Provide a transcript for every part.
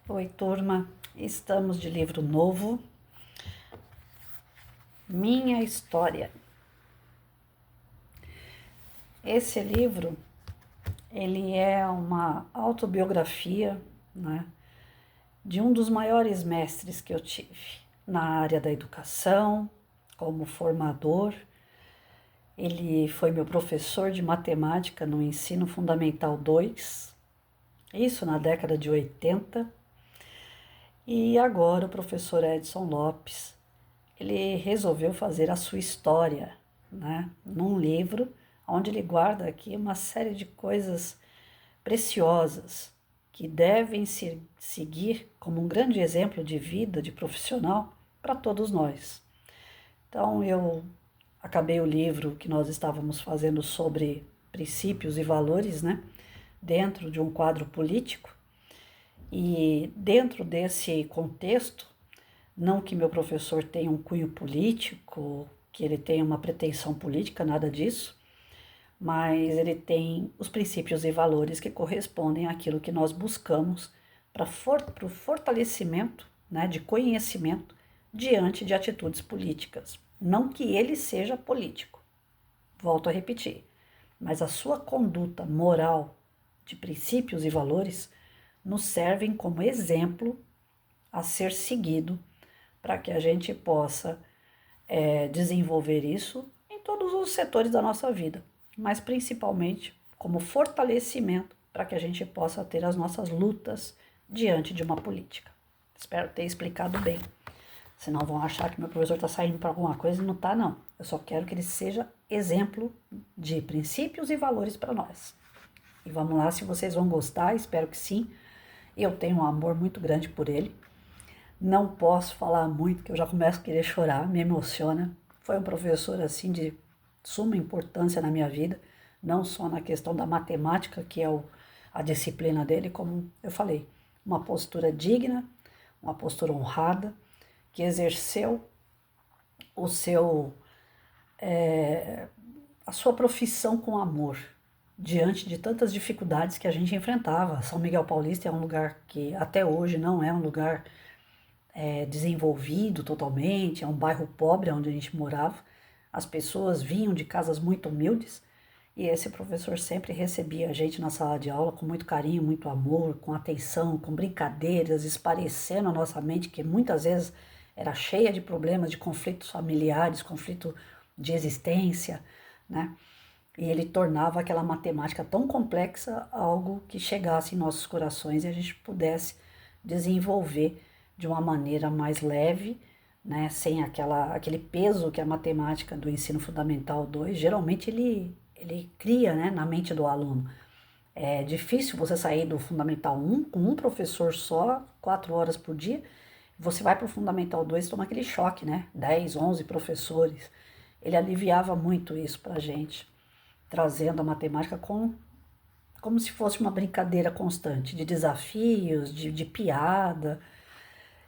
Oi, turma. Estamos de livro novo. Minha História. Esse livro, ele é uma autobiografia, né, de um dos maiores mestres que eu tive na área da educação, como formador. Ele foi meu professor de matemática no Ensino Fundamental 2, isso na década de 80. E agora o professor Edson Lopes, ele resolveu fazer a sua história, né, num livro onde ele guarda aqui uma série de coisas preciosas que devem seguir como um grande exemplo de vida, de profissional para todos nós. Então eu acabei o livro que nós estávamos fazendo sobre princípios e valores, né, dentro de um quadro político, e dentro desse contexto, não que meu professor tenha um cunho político, que ele tenha uma pretensão política, nada disso, mas ele tem os princípios e valores que correspondem àquilo que nós buscamos para o fortalecimento, né, de conhecimento diante de atitudes políticas. Não que ele seja político, volto a repetir, mas a sua conduta moral de princípios e valores nos servem como exemplo a ser seguido para que a gente possa desenvolver isso em todos os setores da nossa vida, mas principalmente como fortalecimento para que a gente possa ter as nossas lutas diante de uma política. Espero ter explicado bem. Senão vão achar que meu professor está saindo para alguma coisa e não está, não. Eu só quero que ele seja exemplo de princípios e valores para nós. E vamos lá, se vocês vão gostar, espero que sim. Eu tenho um amor muito grande por ele. Não posso falar muito, que eu já começo a querer chorar, me emociona. Foi um professor assim de suma importância na minha vida, não só na questão da matemática, que é a disciplina dele, como eu falei, uma postura digna, uma postura honrada, que exerceu o seu, a sua profissão com amor, diante de tantas dificuldades que a gente enfrentava. São Miguel Paulista é um lugar que até hoje não é um lugar desenvolvido totalmente, é um bairro pobre onde a gente morava. As pessoas vinham de casas muito humildes e esse professor sempre recebia a gente na sala de aula com muito carinho, muito amor, com atenção, com brincadeiras, esparecendo a nossa mente, que muitas vezes era cheia de problemas, de conflitos familiares, conflito de existência, né? E ele tornava aquela matemática tão complexa algo que chegasse em nossos corações e a gente pudesse desenvolver de uma maneira mais leve, né, sem aquele peso que a matemática do ensino fundamental 2 geralmente ele cria, né, na mente do aluno. É difícil você sair do fundamental 1 com um professor só, 4 horas por dia. Você vai para o fundamental 2 e toma aquele choque, né? 10, 11 professores. Ele aliviava muito isso para a gente, trazendo a matemática como se fosse uma brincadeira constante, de desafios, de piada.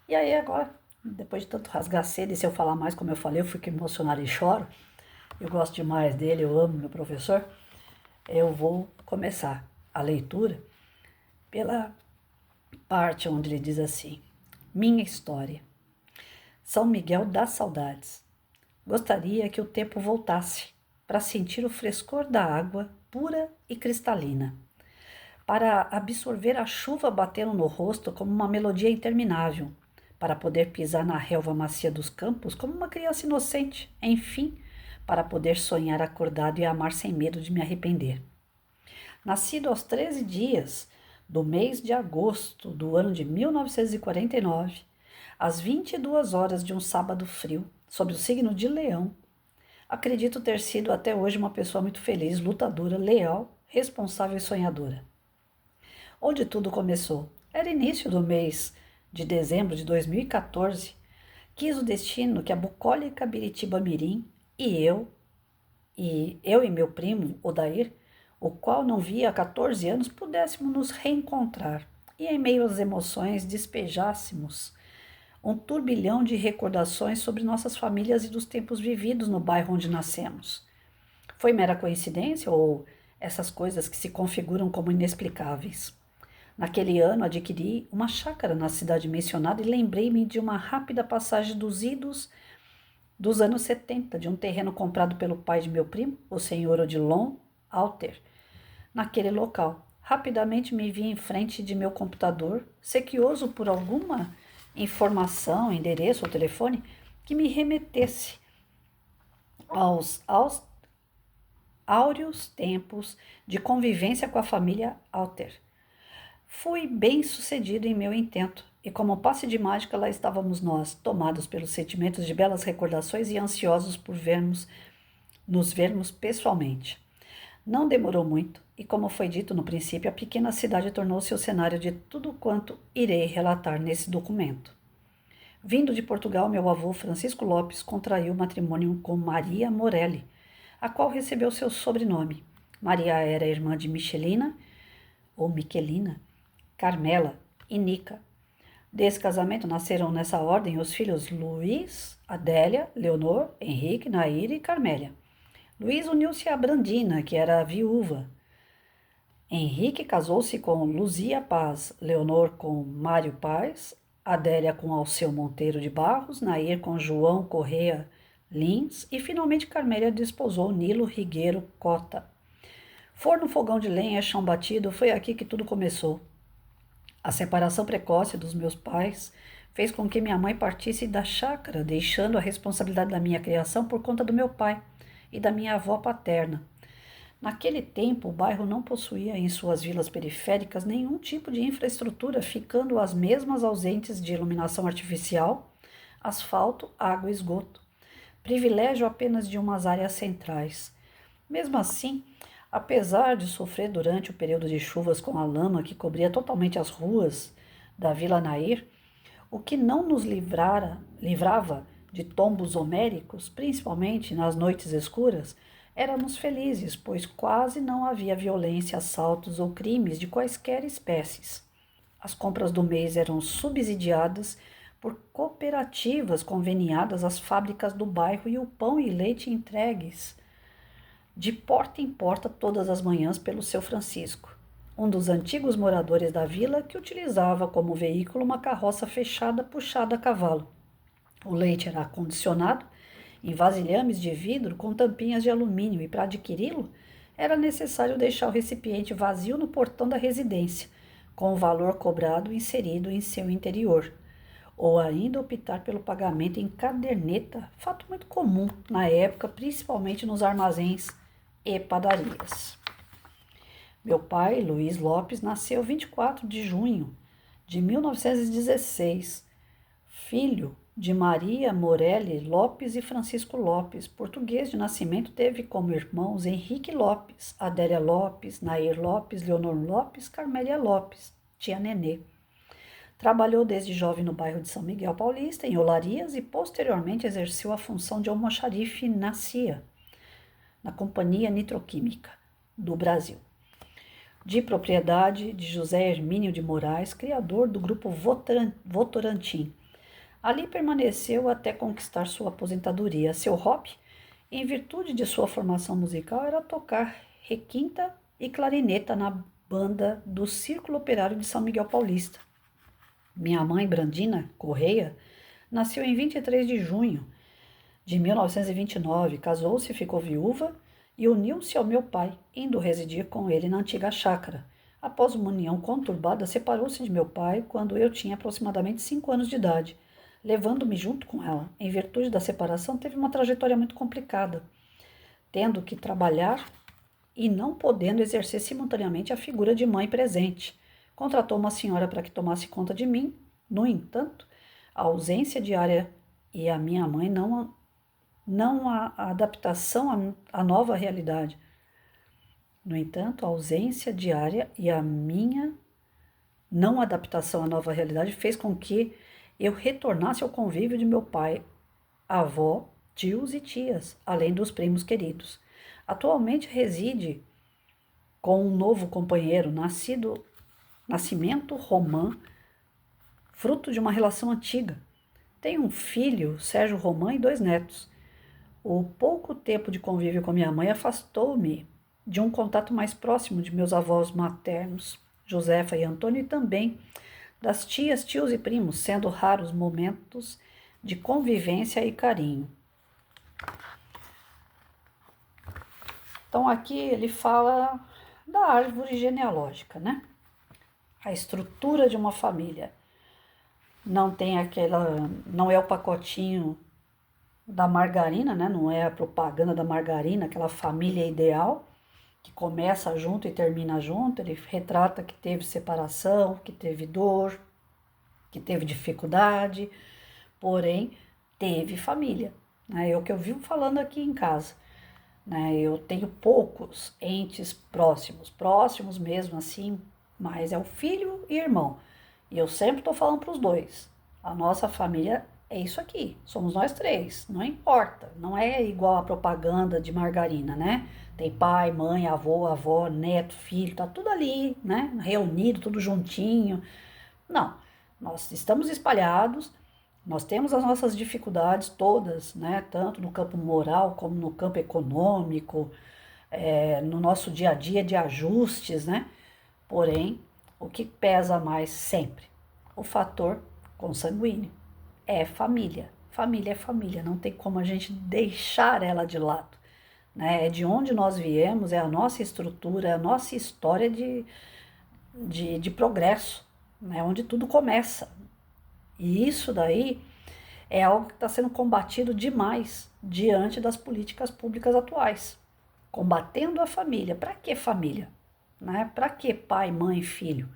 E aí agora, depois de tanto rasgar cedo, e se eu falar mais, como eu falei, eu fico emocionado e choro. Eu gosto demais dele, eu amo meu professor. Eu vou começar a leitura pela parte onde ele diz assim: Minha história. São Miguel das Saudades. Gostaria que o tempo voltasse para sentir o frescor da água pura e cristalina, para absorver a chuva batendo no rosto como uma melodia interminável, para poder pisar na relva macia dos campos como uma criança inocente, enfim, para poder sonhar acordado e amar sem medo de me arrepender. Nascido aos 13 dias do mês de agosto do ano de 1949, às 22 horas de um sábado frio, sob o signo de Leão, acredito ter sido até hoje uma pessoa muito feliz, lutadora, leal, responsável e sonhadora. Onde tudo começou? Era início do mês de dezembro de 2014. Quis o destino que a bucólica Biritiba Mirim e eu e meu primo, Odair, o qual não via há 14 anos, pudéssemos nos reencontrar e, em meio às emoções, despejássemos um turbilhão de recordações sobre nossas famílias e dos tempos vividos no bairro onde nascemos. Foi mera coincidência ou essas coisas que se configuram como inexplicáveis? Naquele ano, adquiri uma chácara na cidade mencionada e lembrei-me de uma rápida passagem dos idos dos anos 70, de um terreno comprado pelo pai de meu primo, o senhor Odilon Alter, naquele local. Rapidamente me vi em frente de meu computador, sequioso por alguma informação, endereço ou telefone que me remetesse aos áureos tempos de convivência com a família Alter. Fui bem sucedido em meu intento, e como passe de mágica lá estávamos nós, tomados pelos sentimentos de belas recordações e ansiosos por nos vermos pessoalmente. Não demorou muito, e como foi dito no princípio, a pequena cidade tornou-se o cenário de tudo quanto irei relatar nesse documento. Vindo de Portugal, meu avô Francisco Lopes contraiu matrimônio com Maria Morelli, a qual recebeu seu sobrenome. Maria era irmã de Michelina, ou Miquelina, Carmela e Nica. Desse casamento nasceram nessa ordem os filhos Luís, Adélia, Leonor, Henrique, Nair e Carmélia. Luís uniu-se a Brandina, que era viúva. Henrique casou-se com Luzia Paz, Leonor com Mário Paz, Adélia com Alceu Monteiro de Barros, Nair com João Correia Lins e finalmente Carmélia desposou Nilo Rigueiro Cota. Forno, fogão de lenha, chão batido, foi aqui que tudo começou. A separação precoce dos meus pais fez com que minha mãe partisse da chácara, deixando a responsabilidade da minha criação por conta do meu pai e da minha avó paterna. Naquele tempo, o bairro não possuía em suas vilas periféricas nenhum tipo de infraestrutura, ficando as mesmas ausentes de iluminação artificial, asfalto, água e esgoto. Privilégio apenas de umas áreas centrais. Mesmo assim, apesar de sofrer durante o período de chuvas com a lama que cobria totalmente as ruas da Vila Nair, o que não nos livrava de tombos homéricos, principalmente nas noites escuras, éramos felizes, pois quase não havia violência, assaltos ou crimes de quaisquer espécies. As compras do mês eram subsidiadas por cooperativas conveniadas às fábricas do bairro e o pão e leite entregues de porta em porta todas as manhãs pelo seu Francisco, um dos antigos moradores da vila que utilizava como veículo uma carroça fechada puxada a cavalo. O leite era acondicionado em vasilhames de vidro com tampinhas de alumínio e para adquiri-lo era necessário deixar o recipiente vazio no portão da residência, com o valor cobrado inserido em seu interior, ou ainda optar pelo pagamento em caderneta, fato muito comum na época, principalmente nos armazéns e padarias. Meu pai, Luiz Lopes, nasceu 24 de junho de 1916, filho de Maria Morelli Lopes e Francisco Lopes. Português de nascimento, teve como irmãos Henrique Lopes, Adélia Lopes, Nair Lopes, Leonor Lopes, Carmélia Lopes, tia Nenê. Trabalhou desde jovem no bairro de São Miguel Paulista, em olarias, e posteriormente exerceu a função de almoxarife na CIA, na Companhia Nitroquímica do Brasil, de propriedade de José Hermínio de Moraes, criador do grupo Votorantim. Ali permaneceu até conquistar sua aposentadoria. Seu hobby, em virtude de sua formação musical, era tocar requinta e clarineta na banda do Círculo Operário de São Miguel Paulista. Minha mãe, Brandina Correia, nasceu em 23 de junho de 1929, casou-se, ficou viúva e uniu-se ao meu pai, indo residir com ele na antiga chácara. Após uma união conturbada, separou-se de meu pai quando eu tinha aproximadamente 5 anos de idade, levando-me junto com ela. Em virtude da separação, teve uma trajetória muito complicada, tendo que trabalhar e não podendo exercer simultaneamente a figura de mãe presente. Contratou uma senhora para que tomasse conta de mim. No entanto, a ausência diária e a minha mãe não a adaptação à nova realidade. No entanto, a ausência diária e a minha não adaptação à nova realidade fez com que eu retornasse ao convívio de meu pai, avó, tios e tias, além dos primos queridos. Atualmente reside com um novo companheiro, nascimento Romã, fruto de uma relação antiga. Tem um filho, Sérgio Romã, e 2 netos. O pouco tempo de convívio com minha mãe afastou-me de um contato mais próximo de meus avós maternos, Josefa e Antônio, e também das tias, tios e primos, sendo raros momentos de convivência e carinho. Então aqui ele fala da árvore genealógica, né? A estrutura de uma família. Não tem não é o pacotinho da margarina, né? Não é a propaganda da margarina, aquela família ideal que começa junto e termina junto. Ele retrata que teve separação, que teve dor, que teve dificuldade, porém teve família, né? É o que eu vivo falando aqui em casa, né? Eu tenho poucos entes próximos mesmo assim, mas é o filho e irmão. E eu sempre estou falando para os dois, a nossa família é isso aqui, somos nós três, não importa, não é igual a propaganda de margarina, né? Tem pai, mãe, avô, avó, neto, filho, tá tudo ali, né? Reunido, tudo juntinho. Não, nós estamos espalhados, nós temos as nossas dificuldades todas, né? Tanto no campo moral como no campo econômico, no nosso dia a dia de ajustes, né? Porém, o que pesa mais sempre? O fator consanguíneo. É família. Família é família, não tem como a gente deixar ela de lado, né? É de onde nós viemos, é a nossa estrutura, é a nossa história de progresso, né? Onde tudo começa. E isso daí é algo que está sendo combatido demais diante das políticas públicas atuais. Combatendo a família. Para que família? Né? Para que pai, mãe, filho?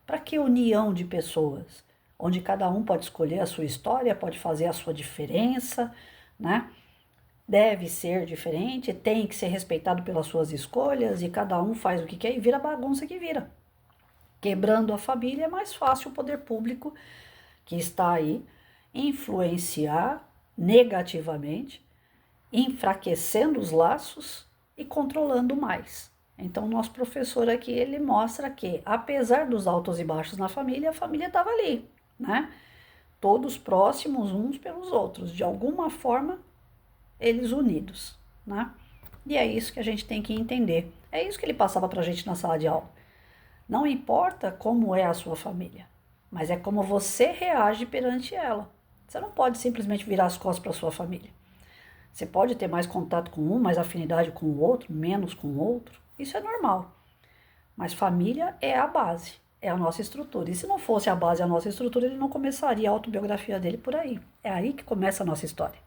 Para que união de pessoas? Onde cada um pode escolher a sua história, pode fazer a sua diferença, né? Deve ser diferente, tem que ser respeitado pelas suas escolhas e cada um faz o que quer e vira a bagunça que vira. Quebrando a família é mais fácil o poder público que está aí influenciar negativamente, enfraquecendo os laços e controlando mais. Então, nosso professor aqui, ele mostra que, apesar dos altos e baixos na família, a família estava ali, né? Todos próximos uns pelos outros, de alguma forma, eles unidos, né? E é isso que a gente tem que entender. É isso que ele passava pra gente na sala de aula. Não importa como é a sua família, mas é como você reage perante ela. Você não pode simplesmente virar as costas para sua família. Você pode ter mais contato com um, mais afinidade com o outro, menos com o outro. Isso é normal. Mas família é a base, é a nossa estrutura. E se não fosse a base, a nossa estrutura, ele não começaria a autobiografia dele por aí. É aí que começa a nossa história.